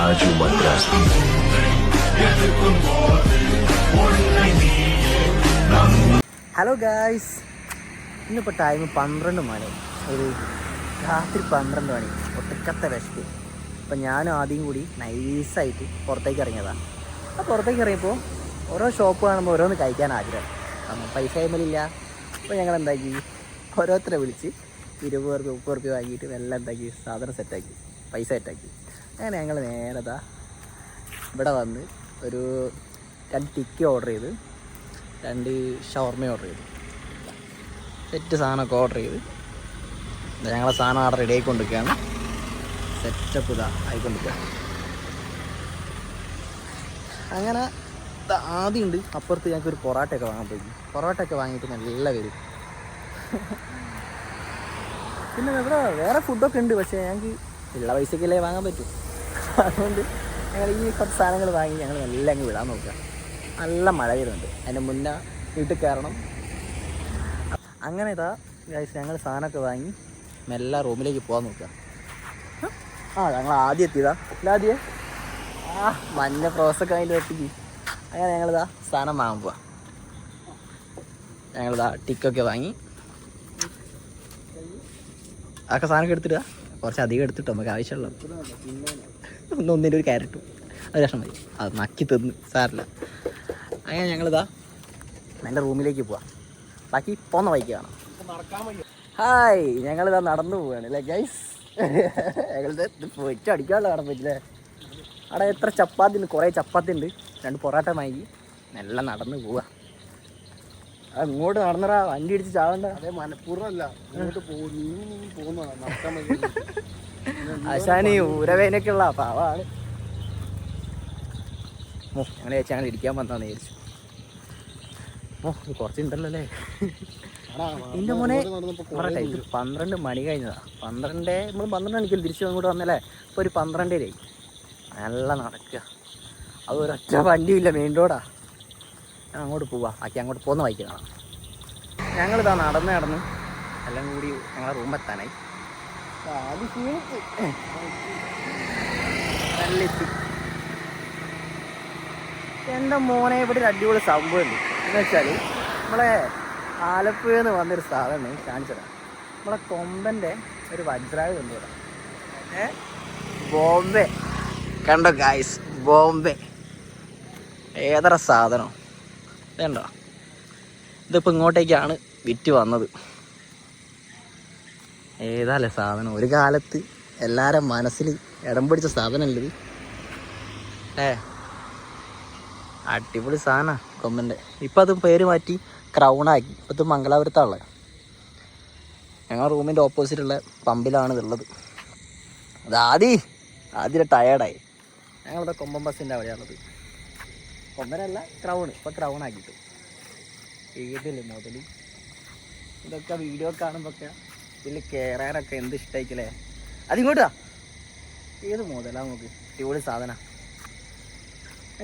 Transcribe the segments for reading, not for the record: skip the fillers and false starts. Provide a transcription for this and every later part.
Raju Madras. Hello guys, ഇന്നിപ്പോൾ time 12 മണി, ഒരു രാത്രി 12 മണി, ഒട്ടക്കത്തെ വിശപ്പ്. അപ്പം ഞാനും ആദ്യം കൂടി നൈസായിട്ട് പുറത്തേക്ക് ഇറങ്ങിയതാണ്. അപ്പോൾ പുറത്തേക്ക് ഇറങ്ങിയപ്പോൾ ഓരോ ഷോപ്പ് കാണുമ്പോൾ ഓരോന്ന് കഴിക്കാൻ ആഗ്രഹം. പൈസ കൈമലില്ല. അപ്പോൾ ഞങ്ങൾ എന്താക്കി, ഓരോരുത്തരെ വിളിച്ച് 20 രൂപ 30 രൂപ വാങ്ങിയിട്ട് എല്ലാം എന്താക്കി, സാധനം സെറ്റാക്കി, പൈസ സെറ്റാക്കി. അങ്ങനെ ഞങ്ങൾ നേരതാ ഇവിടെ വന്ന് ഒരു 2 ടിക്കി ഓർഡർ ചെയ്ത്, 2 ഷവർമ ഓർഡർ ചെയ്തു, സെറ്റ് സാധനമൊക്കെ ഓർഡർ ചെയ്ത് ഞങ്ങളെ സാധനം അവിടെ റെഡി ആയിക്കൊണ്ടിരിക്കുകയാണ്. സെറ്റപ്പ് ഇതാ ആയിക്കൊണ്ടിരിക്കുകയാണ്. അങ്ങനെ ആദ്യം ഉണ്ട് അപ്പുറത്ത് ഞങ്ങൾക്ക് ഒരു പൊറോട്ടയൊക്കെ വാങ്ങാൻ പോയി. പൊറോട്ടയൊക്കെ വാങ്ങിയിട്ട് നല്ല വരും. പിന്നെ ഇവിടെ വേറെ ഫുഡൊക്കെ ഉണ്ട്, പക്ഷേ ഞങ്ങൾക്ക് ഉള്ള പൈസക്കല്ലേ വാങ്ങാൻ പറ്റും. അതുകൊണ്ട് ഞങ്ങൾ ഈ കുറച്ച് സാധനങ്ങൾ വാങ്ങി ഞങ്ങൾ എല്ലാം അങ്ങ് വിടാൻ നോക്കുക. നല്ല മഴ വരുന്നുണ്ട്, അതിൻ്റെ മുന്നേ വീട്ടിൽ കയറണം. അങ്ങനെ ഇതാ ഞങ്ങൾ സാധനമൊക്കെ വാങ്ങി മെല്ലെ റൂമിലേക്ക് പോകാൻ നോക്കുക. ഞങ്ങൾ ആദ്യം എത്തിയതാ, ആദ്യം മഞ്ഞ പ്രോസൊക്കെ അതിൻ്റെ വെട്ടിക്ക്. അങ്ങനെ ഞങ്ങളിതാ സാധനം വാങ്ങാൻ പോവാം. ഞങ്ങളിതാ ടിക്കൊക്കെ വാങ്ങി അതൊക്കെ സാധനമൊക്കെ എടുത്തിടുക. കുറച്ച് അധികം എടുത്തിട്ടോ നമുക്ക് ആവശ്യമുള്ള ഒന്നിൻ്റെ ഒരു ക്യാരറ്റും അത് രസം മതി, അത് നക്കി തിന്ന് സാറില്ല. അങ്ങനെ ഞങ്ങളിതാ എൻ്റെ റൂമിലേക്ക് പോവാം. ബാക്കി പോന്ന വഴിക്ക് കാണാം. ഹായ്, ഞങ്ങളിതാ നടന്നു പോവുകയാണ് അല്ലേ ഗൈസ്. ഞങ്ങളിത് പൊരിച്ച് അടിക്കാനുള്ള കാണാൻ പറ്റില്ലേ. അവിടെ എത്ര ചപ്പാത്തി ഉണ്ട്, കുറേ ചപ്പാത്തി ഉണ്ട്, 2 പൊറോട്ട വാങ്ങി മെല്ലെ നടന്ന് പോവുക. ഇങ്ങോട്ട് നടന്നറാ, വണ്ടി അടിച്ച് ചാവണ്ട. അതേ മനഃപൂർവ്വമല്ല, ഇങ്ങോട്ട് പോകുന്നതാണ്. ആശാനി ഊരവേനൊക്കെ ഉള്ള പാവാണ്. ഞങ്ങൾ ചേച്ചി ഞങ്ങൾ ഇരിക്കാൻ വന്നാന്ന് വിചാരിച്ചു. കുറച്ചുണ്ടല്ലോ അല്ലേ. എൻ്റെ മോനെ പറയട്ടെ, ഇത് 12 മണി കഴിഞ്ഞതാ. 12 നമ്മൾ 12 മണിക്കല്ലേ തിരിച്ചു അങ്ങോട്ട് വന്നല്ലേ. ഇപ്പോൾ ഒരു 12:30 നല്ല നടക്കുക. അത് ഒരൊറ്റ വണ്ടിയില്ല, മെയിൻ റോഡാ. ഞാൻ അങ്ങോട്ട് പോവാം, ബാക്കി അങ്ങോട്ട് പോകുന്ന വഴിക്ക് കാണാം. ഞങ്ങളിതാ നടന്ന് എല്ലാം കൂടി ഞങ്ങളെ റൂമെത്താനായി. നല്ല എൻ്റെ മോനെ ഇവിടെ ഒരു അടിപൊളി സംഭവമുണ്ട്. എന്ന് വെച്ചാൽ നമ്മളെ ആലപ്പുഴയിൽ നിന്ന് വന്നൊരു സാധനം കാണിച്ചതാണ്. നമ്മളെ കൊമ്പൻ്റെ ഒരു വജ്രാവ് കൊണ്ടുവരാം. ബോംബെ കണ്ടോ ഗായ്സ്, ബോംബെ ഏതര സാധനം ഇതുണ്ടോ. ഇതിപ്പോൾ ഇങ്ങോട്ടേക്കാണ് വിറ്റ് വന്നത്. ഏതാല്ലേ സാധനം, ഒരു കാലത്ത് എല്ലാവരും മനസ്സിൽ ഇടം പിടിച്ച സാധനമല്ലത്. അടിപൊളി സാധനമാണ് കൊമ്പൻ്റെ. ഇപ്പം അത് പേര് മാറ്റി ക്രൗണാക്കി. ഇപ്പം ഇത് മംഗലാപുരത്താണുള്ളത്. ഞങ്ങൾ റൂമിൻ്റെ ഓപ്പോസിറ്റുള്ള പമ്പിലാണ് ഇതുള്ളത്. അത് ആദ്യം ടയേർഡായി. ഞങ്ങളിവിടെ കൊമ്പൻ ബസ്സിൻ്റെ അവിടെയാണത്. കൊമ്പനല്ല, ക്രൗണ്. ഇപ്പം ക്രൗൺ ആക്കിയിട്ട് ഏതില്ലേ മുതൽ. ഇതൊക്കെ വീഡിയോ കാണുമ്പോഴൊക്കെ ഇതിൽ കയറാനൊക്കെ എന്ത് ഇഷ്ടമായിക്കല്ലേ. അതിങ്ങോട്ടാ ഏത് മുതലാ നമുക്ക്, അടിപൊളി സാധന.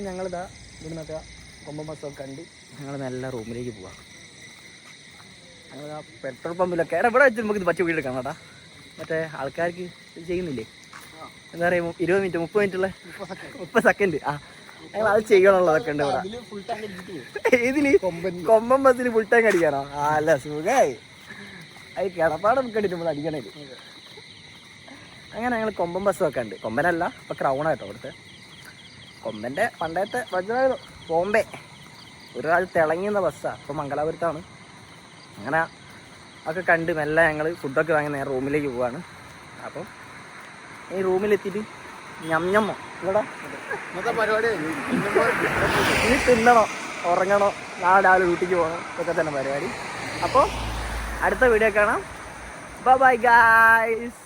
ഞങ്ങളിതാ ഇവിടുന്നൊക്കെ കൊമ്പൻ ബസ്സൊക്കെ കണ്ട് ഞങ്ങൾ നല്ല റൂമിലേക്ക് പോവാം. ഞങ്ങളിതാ പെട്രോൾ പമ്പിലൊക്കെ ഇവിടെ വെച്ച് നമുക്ക് ഇത് പച്ച വീട് എടുക്കാം കേട്ടാ. മറ്റേ ആൾക്കാർക്ക് ഇത് ചെയ്യുന്നില്ലേ, എന്താ പറയുക, 20 മിനിറ്റ് 30 മിനിറ്റുള്ള 30 സെക്കൻഡ്. ഞങ്ങൾ അത് ചെയ്യണുള്ളതൊക്കെ ഉണ്ട് ഇവിടെ. ഇതില് കൊമ്പൻ ബസ്സിൽ ഫുൾ ടൈം അടിക്കാനോ? അല്ല, സുഖമായി. അത് കിടപ്പാടൊക്കെ കണ്ടിട്ട് നമ്മൾ അടിക്കണേ. അങ്ങനെ ഞങ്ങൾ കൊമ്പൻ ബസ്സൊക്കെ ഉണ്ട്. കൊമ്പനല്ല, ഇപ്പം ക്രൗണായിട്ടോ അവിടുത്തെ. കൊമ്പൻ്റെ പണ്ടത്തെ വജ്രായുധം ബോംബെ ഒരാൾ തിളങ്ങിയുന്ന ബസ്സാണ്. ഇപ്പം മംഗലാപുരത്താണ്. അങ്ങനെ ഒക്കെ കണ്ട് മെല്ലെ ഞങ്ങൾ ഫുഡൊക്കെ വാങ്ങി നേരെ റൂമിലേക്ക് പോവാണ്. അപ്പം ഈ റൂമിലെത്തിയിട്ട് ഞമ്മോ ഇവിടെ പരിപാടി ഇനി തിന്നണോ, ഉറങ്ങണോ, നാളെ രാവിലെ വീട്ടിലേക്ക് പോകണം, ഇതൊക്കെ തന്നെ പരിപാടി. അപ്പോൾ അടുത്ത വീഡിയോ കാണാം. Bye guys.